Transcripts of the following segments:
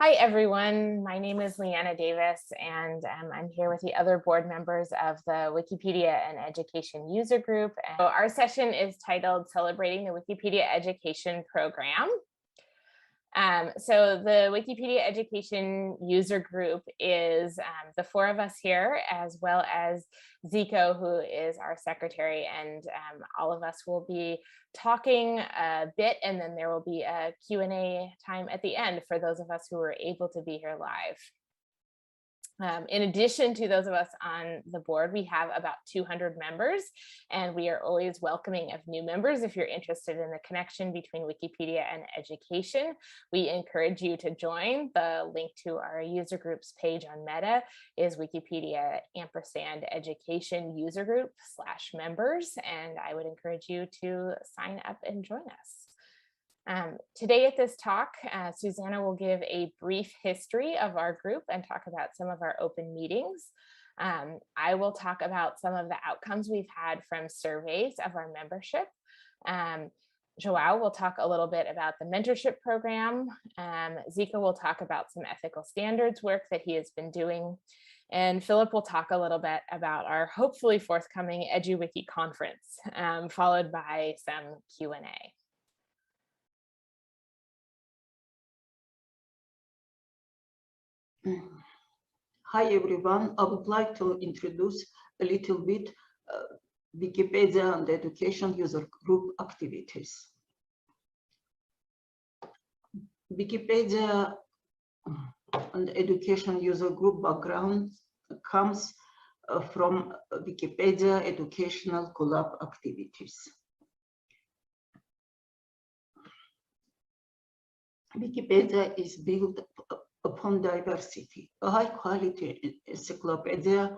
Hi, everyone. My name is Leanna Davis, and I'm here with the other board members of the Wikipedia and Education User Group. And so our session is titled Celebrating the Wikipedia Education Program. So the Wikipedia Education User Group is the four of us here, as well as Zico, who is our secretary, and all of us will be talking a bit, and then there will be a Q&A time at the end for those of us who were able to be here live. In addition to those of us on the board, we have about 200 members, and we are always welcoming of new members. If you're interested in the connection between Wikipedia and education, we encourage you to join. The link to our user groups page on Meta is Wikipedia &education user group /members, and I would encourage you to sign up and join us. Today at this talk, Susanna will give a brief history of our group and talk about some of our open meetings. I will talk about some of the outcomes we've had from surveys of our membership. Joao will talk a little bit about the mentorship program. Zika will talk about some ethical standards work that he has been doing. And Philip will talk a little bit about our hopefully forthcoming EduWiki conference, followed by some Q&A. Hi everyone, I would like to introduce a little bit Wikipedia and Education User Group activities. Wikipedia and Education User Group background comes from Wikipedia Educational Collab activities. Wikipedia is built upon diversity. A high-quality encyclopedia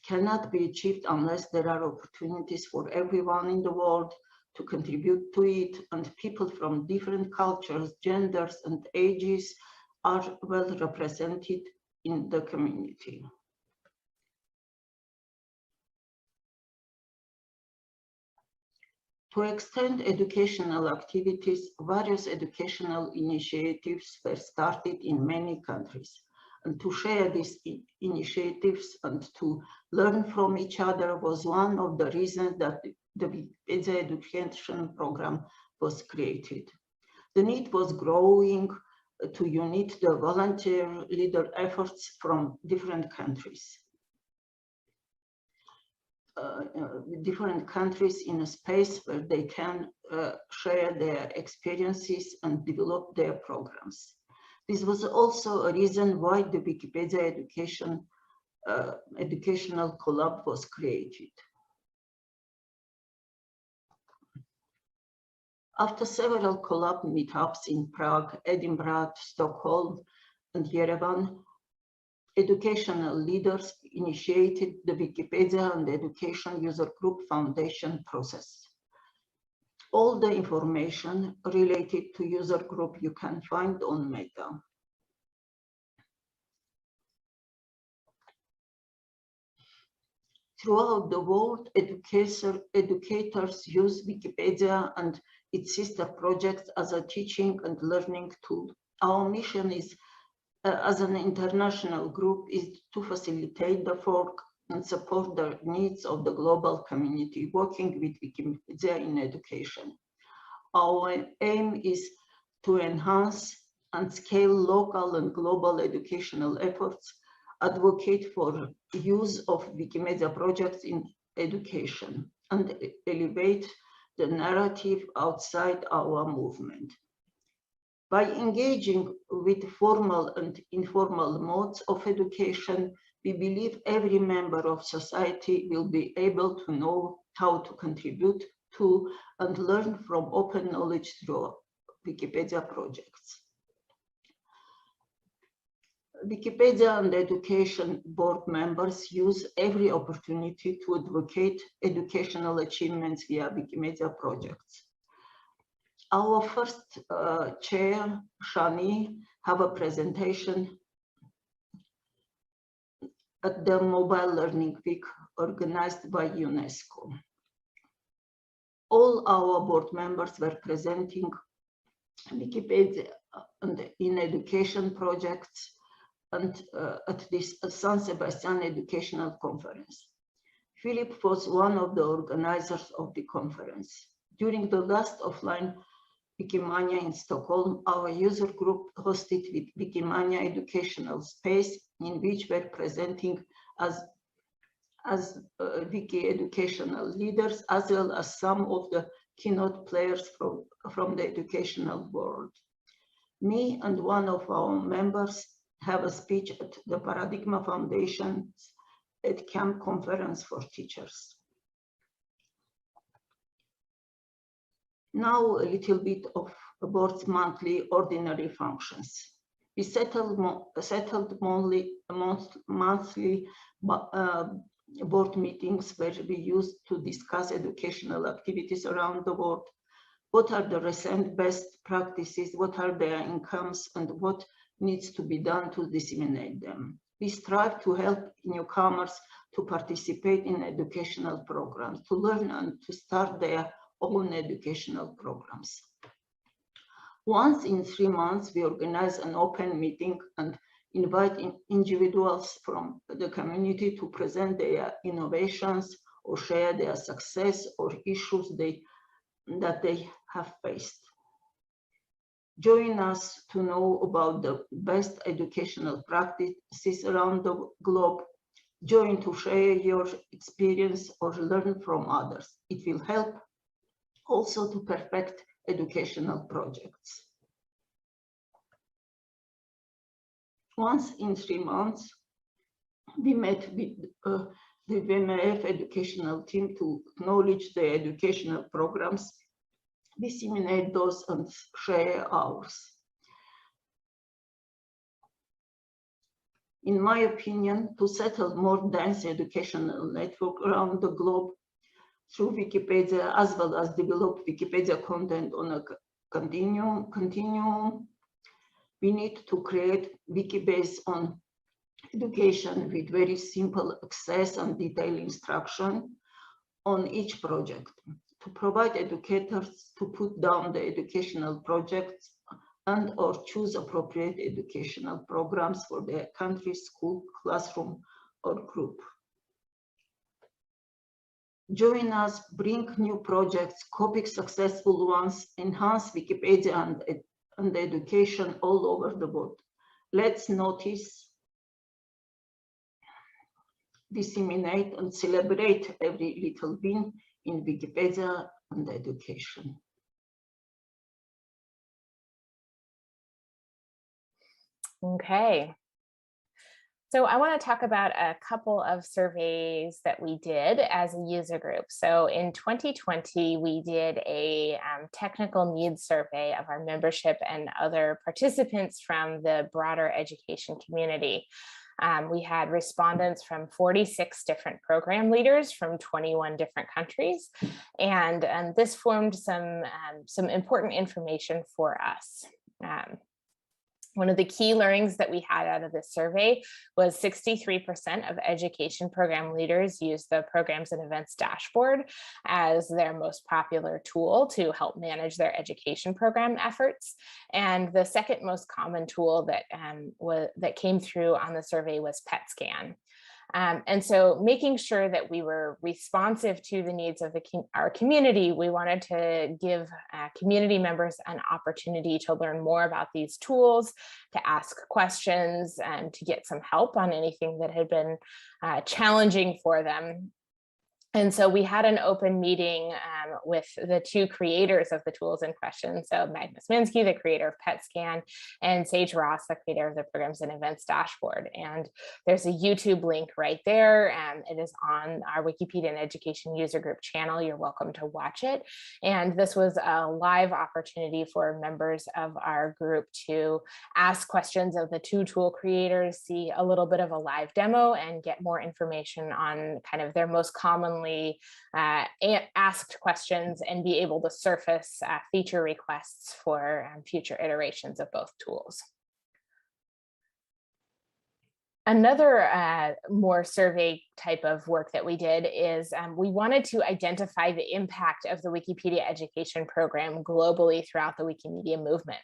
cannot be achieved unless there are opportunities for everyone in the world to contribute to it, and people from different cultures, genders, and ages are well represented in the community. To extend educational activities, various educational initiatives were started in many countries. And to share these initiatives and to learn from each other was one of the reasons that the Wikipedia education program was created. The need was growing to unite the volunteer leader efforts from different countries. Different countries in a space where they can share their experiences and develop their programs. This was also a reason why the Wikipedia Educational Collab was created. After several collab meetups in Prague, Edinburgh, Stockholm, and Yerevan, educational leaders initiated the Wikipedia and Education User Group Foundation process. All the information related to user group you can find on Meta. Throughout the world, educators use Wikipedia and its sister projects as a teaching and learning tool. Our mission is as an international group is to facilitate the work and support the needs of the global community working with Wikipedia in education. Our aim is to enhance and scale local and global educational efforts, advocate for use of Wikimedia projects in education, and elevate the narrative outside our movement. By engaging with formal and informal modes of education, we believe every member of society will be able to know how to contribute to and learn from open knowledge through Wikipedia projects. Wikipedia and Education Board members use every opportunity to advocate educational achievements via Wikimedia projects. Our first chair, Shani, have a presentation at the Mobile Learning Week organized by UNESCO. All our board members were presenting Wikipedia and in education projects and at this San Sebastian Educational Conference. Philip was one of the organizers of the conference. During the last offline Wikimania in Stockholm, our user group hosted with Wikimania educational space in which we're presenting as Wiki educational leaders, as well as some of the keynote players from the educational world. Me and one of our members have a speech at the Paradigma Foundation's EdCamp conference for teachers. Now a little bit of the board's monthly ordinary functions. We settled monthly board meetings where we used to discuss educational activities around the world. What are the recent best practices? What are their incomes? And what needs to be done to disseminate them? We strive to help newcomers to participate in educational programs, to learn and to start their own educational programs. Once in 3 months, we organize an open meeting and invite individuals from the community to present their innovations or share their success or issues that they have faced. Join us to know about the best educational practices around the globe. Join to share your experience or learn from others. It will help also to perfect educational projects. Once in 3 months, we met with the WMF educational team to acknowledge the educational programs, disseminate those and share ours. In my opinion, to settle more dense educational network around the globe through Wikipedia, as well as develop Wikipedia content on a continuum, we need to create wiki based on education with very simple access and detailed instruction on each project, to provide educators to put down the educational projects and or choose appropriate educational programs for their country, school, classroom, or group. Join us, bring new projects, copy successful ones, enhance Wikipedia and education all over the world. Let's notice, disseminate, and celebrate every little win in Wikipedia and education. Okay. So I want to talk about a couple of surveys that we did as a user group. So in 2020, we did a technical needs survey of our membership and other participants from the broader education community. We had respondents from 46 different program leaders from 21 different countries, and this formed some important information for us. One of the key learnings that we had out of this survey was 63% of education program leaders use the Programs and Events dashboard as their most popular tool to help manage their education program efforts. And the second most common tool that came through on the survey was PET-scan. And so making sure that we were responsive to the needs of our community, we wanted to give community members an opportunity to learn more about these tools, to ask questions, and to get some help on anything that had been challenging for them. And so we had an open meeting with the two creators of the tools in question. So Magnus Minsky, the creator of PET-scan, and Sage Ross, the creator of the Programs and Events dashboard. And there's a YouTube link right there. It is on our Wikipedia and Education user group channel. You're welcome to watch it. And this was a live opportunity for members of our group to ask questions of the two tool creators, see a little bit of a live demo, and get more information on kind of their most commonly asked questions, and be able to surface feature requests for future iterations of both tools. Another more survey type of work that we did is we wanted to identify the impact of the Wikipedia education program globally throughout the Wikimedia movement.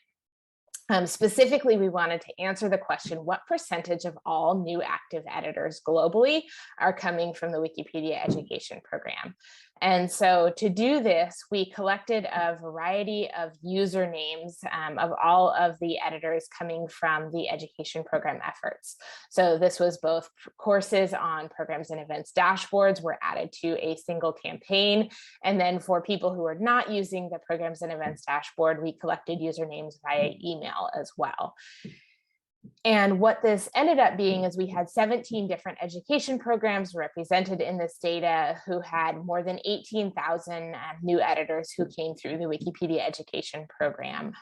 Specifically, we wanted to answer the question, what percentage of all new active editors globally are coming from the Wikipedia education program? And so to do this, we collected a variety of usernames of all of the editors coming from the education program efforts. So this was both courses on programs and events dashboards were added to a single campaign. And then for people who are not using the programs and events dashboard, we collected usernames via email as well. And what this ended up being is we had 17 different education programs represented in this data who had more than 18,000 new editors who came through the Wikipedia education program.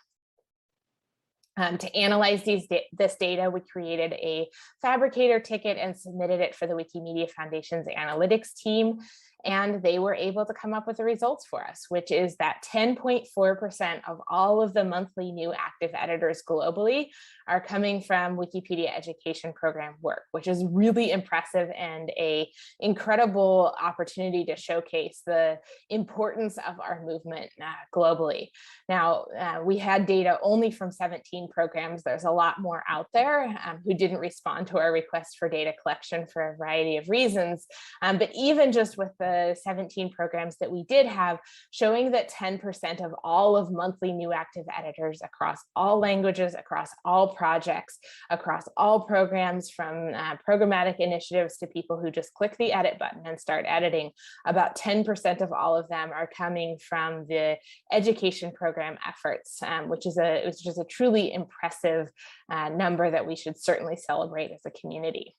To analyze this data, we created a Fabricator ticket and submitted it for the Wikimedia Foundation's analytics team. And they were able to come up with the results for us, which is that 10.4% of all of the monthly new active editors globally are coming from Wikipedia education program work, which is really impressive and an incredible opportunity to showcase the importance of our movement globally. Now, we had data only from 17 programs. There's a lot more out there who didn't respond to our request for data collection for a variety of reasons. But even just with the 17 programs that we did have, showing that 10% of all of monthly new active editors across all languages, across all projects, across all programs, from programmatic initiatives to people who just click the edit button and start editing, about 10% of all of them are coming from the education program efforts, which is a truly impressive number that we should certainly celebrate as a community.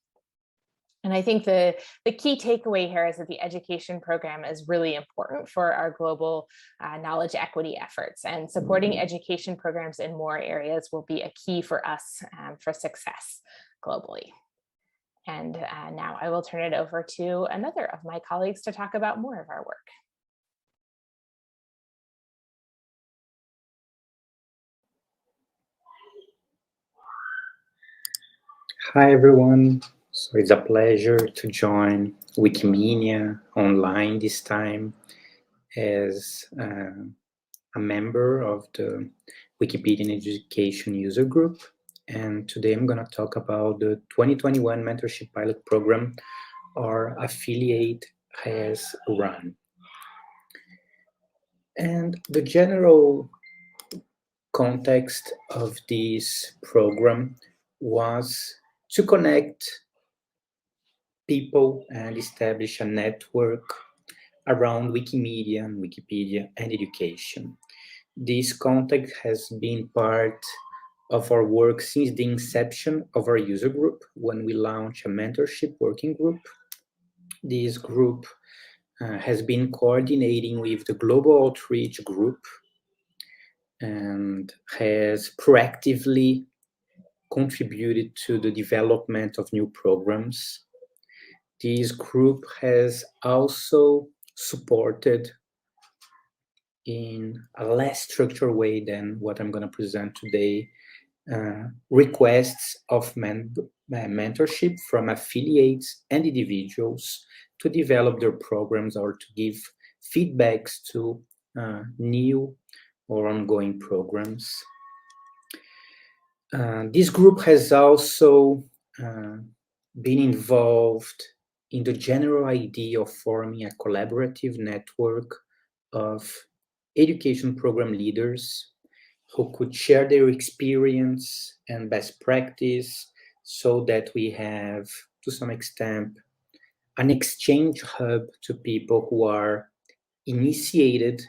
And I think the key takeaway here is that the education program is really important for our global knowledge equity efforts, and supporting education programs in more areas will be a key for us for success globally. And now I will turn it over to another of my colleagues to talk about more of our work. Hi, everyone. So it's a pleasure to join Wikimedia online this time as a member of the Wikipedia Education User Group. And today I'm going to talk about the 2021 Mentorship Pilot Program our affiliate has run. And the general context of this program was to connect people and establish a network around Wikimedia and Wikipedia and education. This contact has been part of our work since the inception of our user group when we launched a mentorship working group. This group has been coordinating with the Global Outreach Group and has proactively contributed to the development of new programs. This group has also supported in a less structured way than what I'm going to present today, requests of mentorship from affiliates and individuals to develop their programs or to give feedbacks to new or ongoing programs. This group has also been involved in the general idea of forming a collaborative network of education program leaders who could share their experience and best practice so that we have, to some extent, an exchange hub to people who are initiated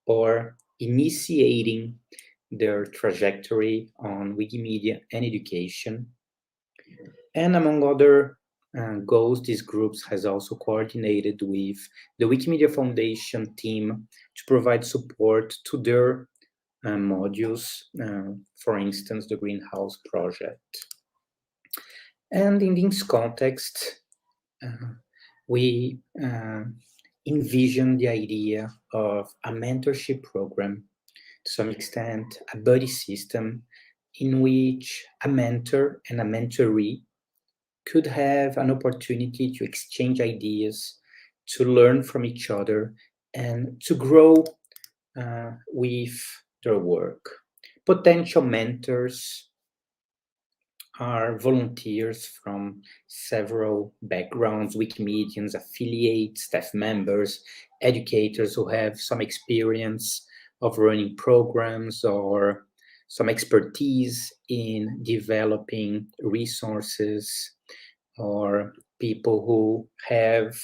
or initiating their trajectory on Wikimedia and education. And among other goals, these groups has also coordinated with the Wikimedia Foundation team to provide support to their modules, for instance, the Greenhouse Project. And in this context, we envision the idea of a mentorship program, to some extent, a buddy system in which a mentor and a mentoree could have an opportunity to exchange ideas, to learn from each other, and to grow with their work. potential mentors are volunteers from several backgrounds, Wikimedians, affiliates, staff members, educators who have some experience of running programs or some expertise in developing resources, or people who have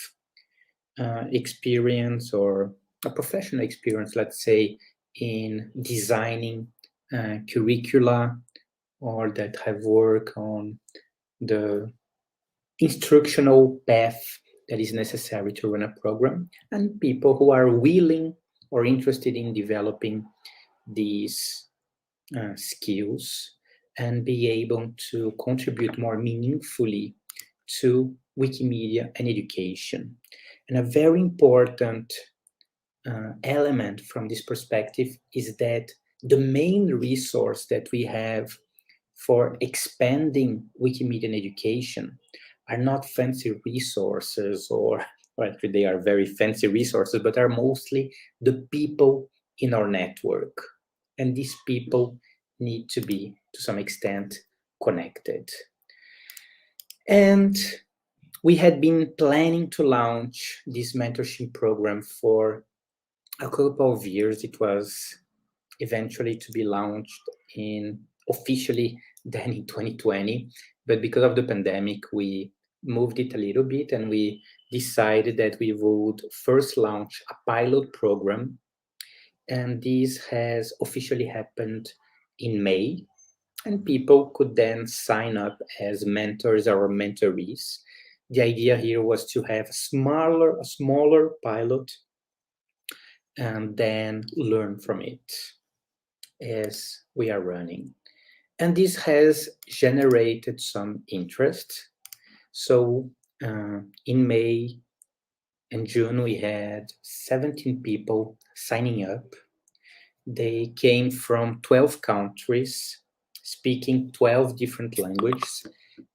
experience or a professional experience, let's say, in designing curricula, or that have worked on the instructional path that is necessary to run a program, and people who are willing or interested in developing these skills and be able to contribute more meaningfully to Wikimedia and education. And a very important element from this perspective is that the main resource that we have for expanding Wikimedia and education are not fancy resources, or well, they are very fancy resources, but are mostly the people in our network. And these people need to be, to some extent, connected. And we had been planning to launch this mentorship program for a couple of years. It was eventually to be launched in officially then in 2020, but because of the pandemic, we moved it a little bit, and we decided that we would first launch a pilot program, and this has officially happened in May, and people could then sign up as mentors or mentorees. The idea here was to have a smaller pilot and then learn from it as we are running. And this has generated some interest. So in May and June, we had 17 people signing up. They came from 12 countries, speaking 12 different languages.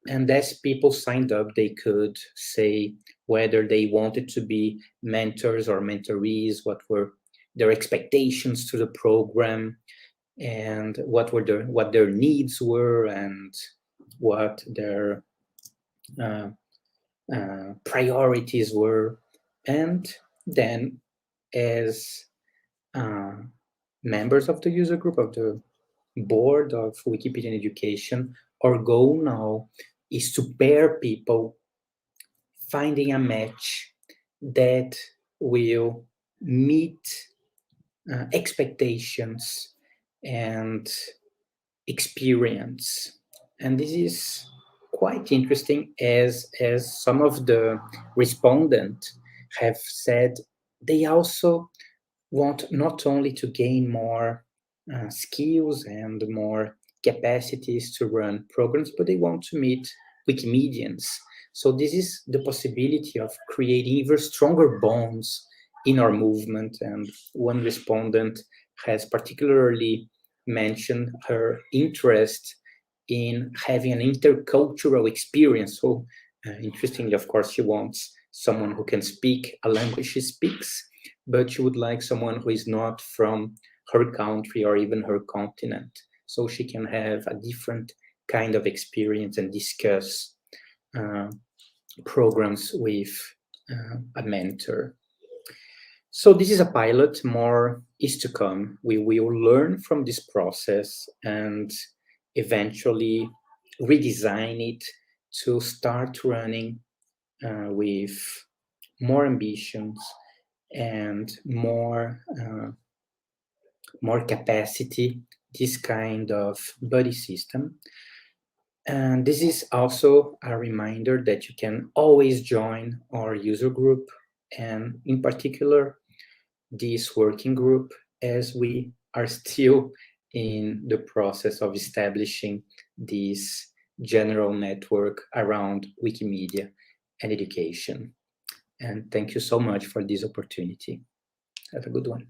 And as people signed up, they could say whether they wanted to be mentors or mentorees, what were their expectations to the program, and what their needs were, and what their priorities were. And then, as members of the user group, of the board of Wikipedia Education, our goal now is to pair people, finding a match that will meet expectations and experience. And this is quite interesting, as some of the respondents have said, they also want not only to gain more skills and more capacities to run programs, but they want to meet Wikimedians. So this is the possibility of creating even stronger bonds in our movement. And one respondent has particularly mentioned her interest in having an intercultural experience. So interestingly, of course, she wants someone who can speak a language she speaks, but she would like someone who is not from her country or even her continent, so she can have a different kind of experience and discuss programs with a mentor. So this is a pilot, more is to come. We will learn from this process and eventually redesign it to start running with more ambitions and more capacity, this kind of buddy system. And this is also a reminder that you can always join our user group, and in particular this working group, as we are still in the process of establishing this general network around Wikimedia and education. And thank you so much for this opportunity. Have a good one.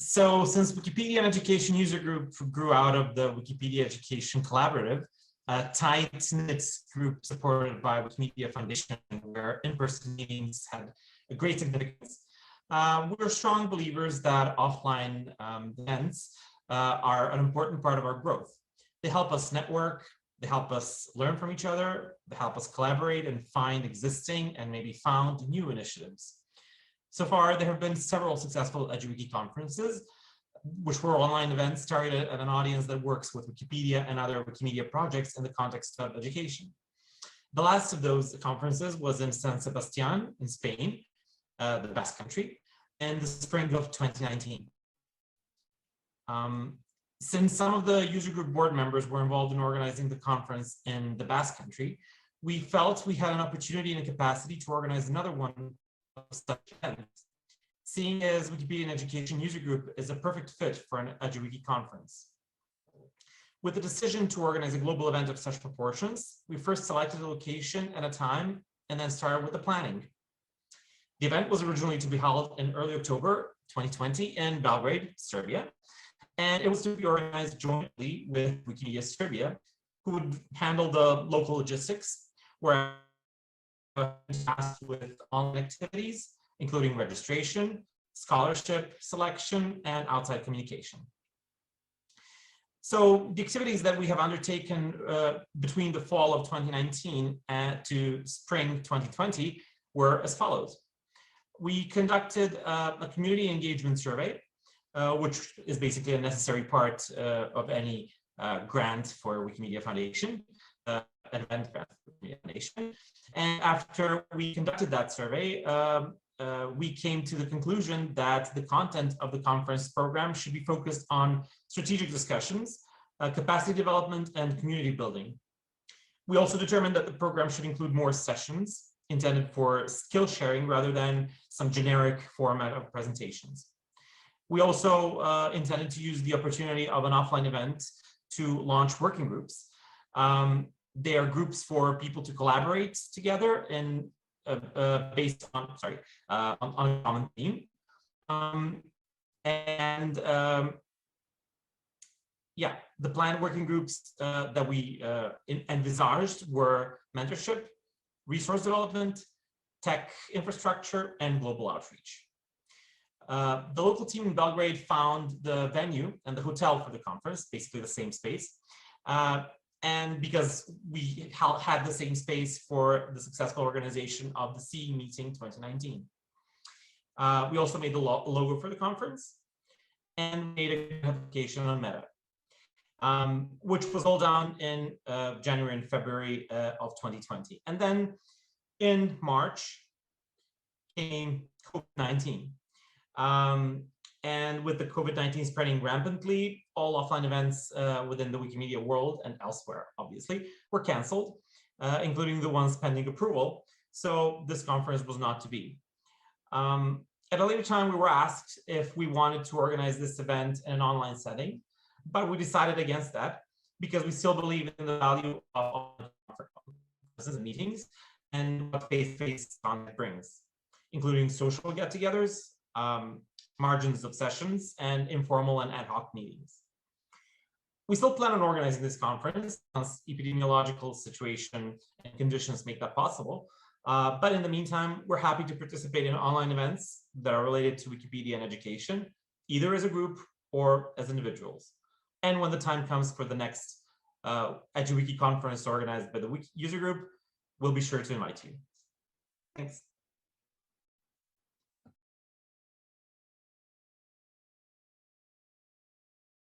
So since Wikipedia and Education User Group grew out of the Wikipedia Education Collaborative, a tight-knit group supported by Wikimedia Foundation, where in-person meetings had a great significance, we're strong believers that offline events are an important part of our growth. They help us network, they help us learn from each other, they help us collaborate and find existing and maybe found new initiatives. So far, there have been several successful EduWiki conferences, which were online events targeted at an audience that works with Wikipedia and other Wikimedia projects in the context of education. The last of those conferences was in San Sebastian in Spain, the Basque Country, in the spring of 2019. Since some of the user group board members were involved in organizing the conference in the Basque Country, we felt we had an opportunity and a capacity to organize another one of such events, seeing as Wikipedia and Education User Group is a perfect fit for an EduWiki conference. With the decision to organize a global event of such proportions, we first selected a location and a time, and then started with the planning. The event was originally to be held in early October 2020 in Belgrade, Serbia, and it was to be organized jointly with Wikimedia Serbia, who would handle the local logistics, where tasked with online activities, including registration, scholarship selection, and outside communication. So the activities that we have undertaken between the fall of 2019 to spring 2020 were as follows. We conducted a community engagement survey, which is basically a necessary part of any grant for Wikimedia Foundation, an event grant for Wikimedia Foundation. And after we conducted that survey, we came to the conclusion that the content of the conference program should be focused on strategic discussions, capacity development, and community building. We also determined that the program should include more sessions intended for skill sharing rather than some generic format of presentations. We also intended to use the opportunity of an offline event to launch working groups. They are groups for people to collaborate together in based on a common theme. Yeah, the planned working groups that we envisaged were mentorship, resource development, tech infrastructure, and global outreach. The local team in Belgrade found the venue and the hotel for the conference, basically the same space. And because we had the same space for the successful organization of the CE meeting 2019. We also made the logo for the conference and made a application on Meta, which was all done in January and February of 2020. And then in March came COVID-19. And with the COVID-19 spreading rampantly, all offline events within the Wikimedia world and elsewhere, obviously, were canceled, including the ones pending approval. So this conference was not to be. At a later time, we were asked if we wanted to organize this event in an online setting, but we decided against that because we still believe in the value of conferences and meetings and what face-to-face contact brings, including social get-togethers, margins of sessions, and informal and ad hoc meetings. We still plan on organizing this conference once epidemiological situation and conditions make that possible. But in the meantime, we're happy to participate in online events that are related to Wikipedia and education, either as a group or as individuals. And when the time comes for the next EduWiki conference organized by the Wiki user group, we'll be sure to invite you. Thanks.